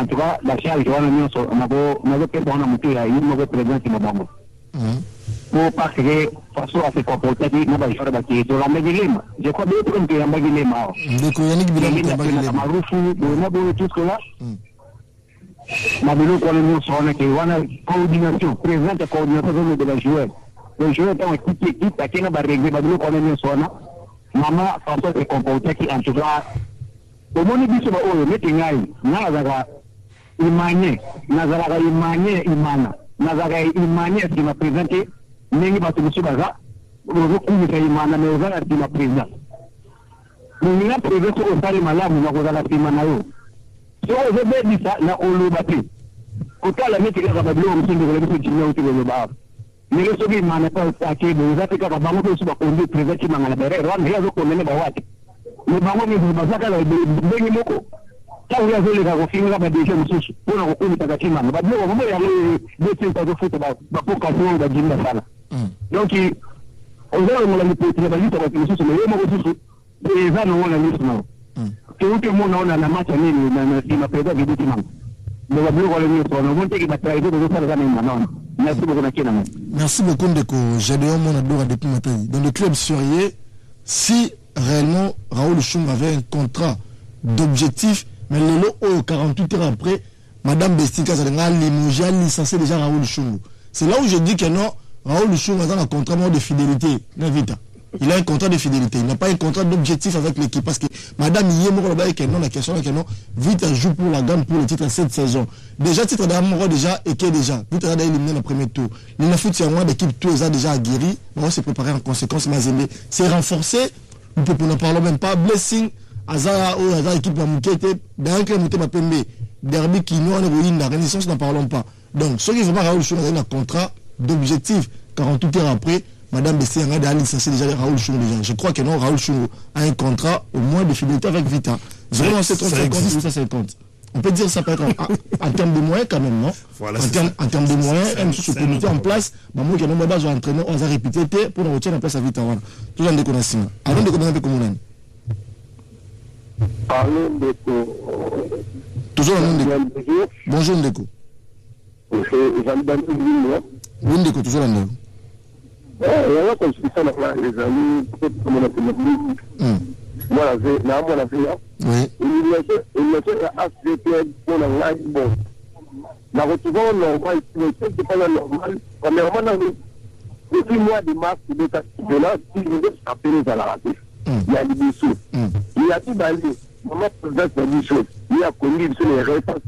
en tout cas, la charge, on a fait un moteur, il y a une mauvaise présence dans le bango. Pour parce que, façon à se comporter, il y a des choses qui sont la Magilema. Je crois bien qu'il y a un Magilema. Donc, il y a un Magilema. Tout ce là. Mabilo, on a une coordination, présente coordination de la joueur. Le joueur est un petit équipe, qui n'a pas réglé, Mabilo, on a une zone. Maman, façon de se comporter, qui en tout cas, au monde du Soba, oh, mettez Nazara Imane, Nazara Imane, Imana, Nazara Imane, qui m'a présenté, Nengi Batusu Baza, Rokuka Imana, mais Ozala qui m'a présenté. Mais il a présenté au Sali Malam, il a Ozala Simanayo. Si on veut dire ça, là, on le battait. Au cas la métier, il a Babylon, on s'est dit que le bar. Mais le Sobi Mana pas attaqué, mais vous avez fait qu'à Bango, on s'est présenté dans la barrière, on a reconnu les Bawati. Le bango ni bazaka la bengi moko ta uya zole ka kofinga ba deje mususu pona kokuni takachima ba dio ko ya le de tenta de foot ba poka so ba jinda sana donc ozalo mo la lipoti ba lito ko mususu le mo mususu eza no wona nisno ke mo na na match nini na sima peda biduti mangu le ba dio ko le nisno no monte ki ba trai de ça na non merci beaucoup na kina. Merci beaucoup Ndeko. Gédéon mon adora depuis matin dans le club sérieux. Si réellement Raoul Chung avait un contrat d'objectif, mais le lot 48 heures après, Madame Bestika a limogé, a licencié déjà Raoul Chung. C'est là où je dis que non, Raoul Chung a un contrat de fidélité. Il a un contrat de fidélité. Il n'a pas un contrat d'objectif avec l'équipe. Parce que Madame Yémoro là-bas, la question est que non, Vite joue pour la gamme pour le titre cette saison. Déjà, titre d'Amoro déjà, et qui est déjà. Vite a éliminé le premier tour. Il n'a fait un d'équipe, tout est déjà guéri. On s'est préparé en conséquence, Mazembe. C'est renforcé. Nous ne parlons même pas. Blessing, Azara, Azara, équipe à Moukete, d'un club Mouté Mapembe, Derby qui nous en est la Renaissance, n'en parlons pas. Donc, ce qui veut pas Raoul Chung a un contrat d'objectif. 48 heures après, Madame Bessie a licencié déjà Raoul Chung déjà. Je crois que non, Raoul Chung a un contrat au moins de fidélité avec Vita. 0,50. On peut dire ça peut être en termes de moyens quand même, non? Voilà, en termes de moyens, un comité en place, moi qui ai un besoin d'entraîner, on a répété pour nous retirer en place à Vita. Tout le monde déconne. Alors, on déconne avec comment on est. Parlons de toujours un Ndeko. Bonjour Ndeko. Oui Ndeko, toujours un Ndeko. Il y a une construction là, les amis, peut-être comme on a fait notre vie. Moi, la vie, oui. Il y a un ACP pour la live bon. La retrouvons normal, c'est pas normal. Premièrement, depuis le mois de mars, de là, si je veux appeler à la rater. Il y a des dessous. Il Il y a tout basé. Maman président pour des choses. Il y a connu sur les réponses.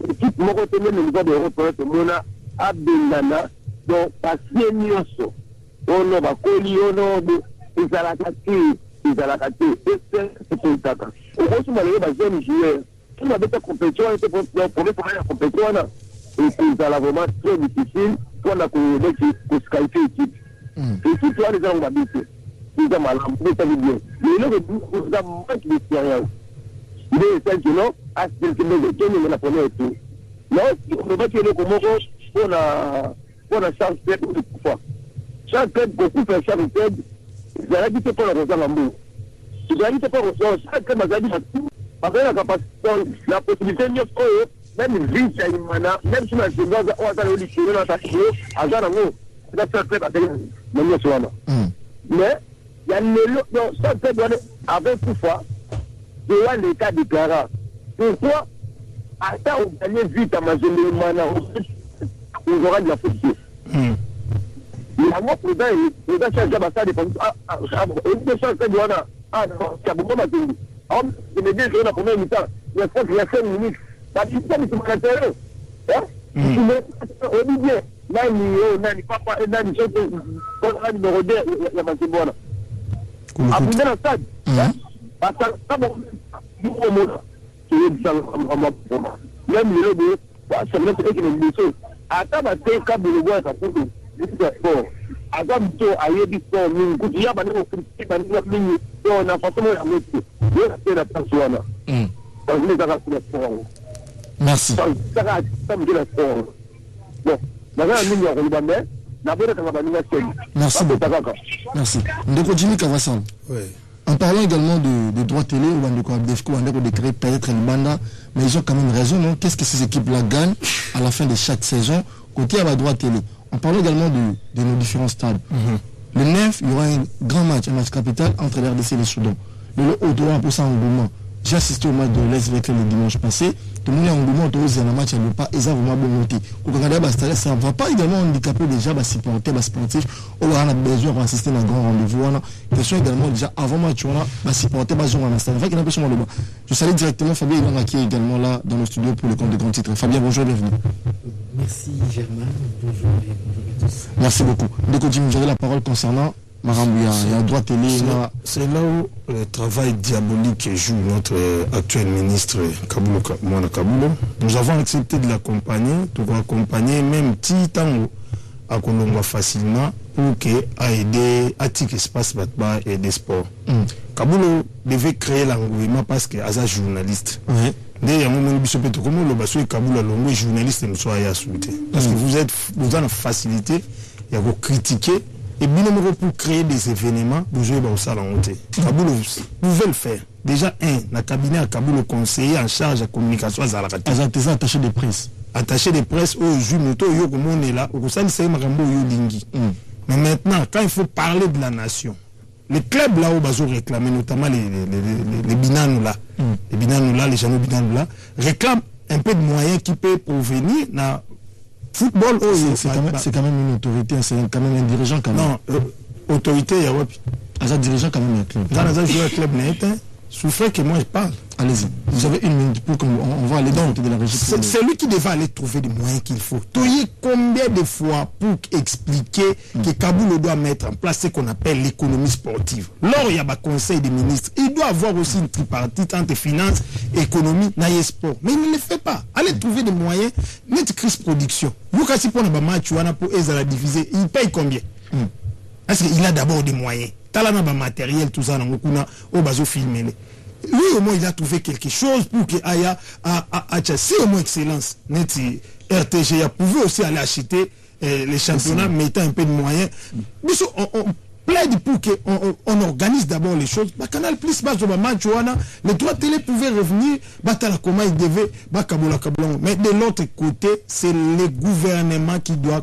L'équipe m'a retenu le niveau de représentation de Mona Abdelana. Donc, passer Nyoso. On va coller au nom de Izalakati. Et c'est pour ça. Au moins, si on va aller dans une joueur, si on a des compétitions, c'est pour la compétition. Et c'est vraiment très difficile pour la communauté pour se qualifier l'équipe. Et si toi, les gens vont habiter, ils ont mal, ça veut dire. Mais là, vous avez manque d'expérience. Il est essentiel que non, à ce que nous la première tour. Non, si on ne va pas tirer comme on a chance de fois. Chaque club, beaucoup fait chaque club, ils ont dit que pour la raison l'amour. Ils ont dit que pour la raison, chaque club a dit avec la capacité, la possibilité de même vite, même si on a dit que on a dit que on a dit que on a dit mais il y a le chaque club avec toutefois, il y a l'état déclaré. Pourquoi attends, on gagne vite à Mazembe Mana, on aura de la foot. Il y a un président, il y a un chef d'ambassade, il y a un chef de douane, il y a beaucoup de choses. Je me dis que la première mi-temps, il y a 5 minutes. La système, c'est mon intérêt. On dit bien, Nani, papa, et Nani, on a numéro 2, il y a Mazembe Mana. Après, dans le stade, parce que ça, bon, même le deux, c'est vrai que les blessés. Attends, ma tête, quand le bois est à fond, attends, à y est sport, il y a pas de critique, on a forcément la métier. La personne. Merci. Merci beaucoup. Merci. Ndeko Jimmy Kavassal. Oui. En parlant également de droits télé, ou de créer peut-être une bande, mais ils ont quand même raison, non? Qu'est-ce que ces équipes-là gagnent à la fin de chaque saison côté à la droit télé? En parlant également de nos différents stades. Le 9, il y aura un grand match, un match capital entre l'RDC et le Soudan. Le Haut-Tour, pour ça, engouement. J'ai assisté au match de l'Est avec le dimanche passé. Tout le monde est engouement autour de un match, elle ne pas, ils ont vraiment bon noté. Ça ne va pas également handicaper déjà les supporters, les sportifs. On a besoin d'assister à un grand rendez-vous. Question également déjà avant match, on a supporter, on a stade. Je salue directement Fabien Ilanga qui est également là dans le studio pour le compte de grands titres. Fabien, bonjour, bienvenue. Merci Germain, bonjour et bonjour à tous. Merci beaucoup. Ndeko Jim, vous avez la parole concernant Marambouya, il y a un droit télé. C'est là où le travail diabolique joue notre actuel ministre Mwana Kabulo. Nous avons accepté de l'accompagner, pour accompagner même Titango à Kolomba facilement pour qu'il aider à tirer espace et des sports. Kabulo devait créer l'engouement parce qu'il est journaliste. Dès il y a un moment où comment le basso Kabulo l'ongouement journaliste ne soit à souhaiter. Parce que vous avez la facilité, il y a vous critiquer. Et bien pour créer des événements, vous jouez au salon. Kaboul, vous pouvez le faire. Déjà, dans le cabinet à Kaboul, le conseiller en charge de la communication à Zarakati. Attaché de presse. Attaché de presse, au juge, au monde est là, au conseil, c'est Marambo Yolingi. Mais maintenant, quand il faut parler de la nation, les clubs là où ils ont réclamé, notamment les binanous là, les gens binanous là, réclament un peu de moyens qui peuvent provenir dans football, c'est quand même une autorité, c'est quand même un dirigeant quand même. Non, autorité, il y a un dirigeant quand même un club. Quand on a joué un club net, souffrez que moi je parle. Allez-y, vous avez une minute pour qu'on va aller dans le côté de la régie. C'est lui qui devait aller trouver des moyens qu'il faut. Toyer combien de fois pour expliquer que Kaboul doit mettre en place ce qu'on appelle l'économie sportive. Lors il y a un conseil des ministres, il doit avoir aussi une tripartite entre finances, économie, et sport. Mais il ne le fait pas. Allez trouver des moyens, mettre crise production. Vous quand pour un match pour la diviser, il paye combien? Parce qu'il a d'abord des moyens. Talana matériel, tout ça, au baso filmé. Lui, au moins, il a trouvé quelque chose pour qu'il aille à chasser au moins excellence. RTG a pouvait aussi aller acheter les championnats, mettant un peu de moyens. On plaide pour qu'on organise d'abord les choses. Canal Plus, les droits télé pouvaient revenir, comment ils devaient, mais de l'autre côté, c'est le gouvernement qui doit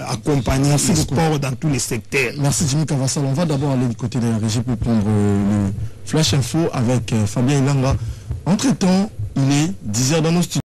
accompagner le sport dans tous les secteurs. Merci Jimmy Kavassal. On va d'abord aller du côté de la régie pour prendre le Flash Info avec Fabien Ilanga. Entre-temps, il est 10h dans nos studios.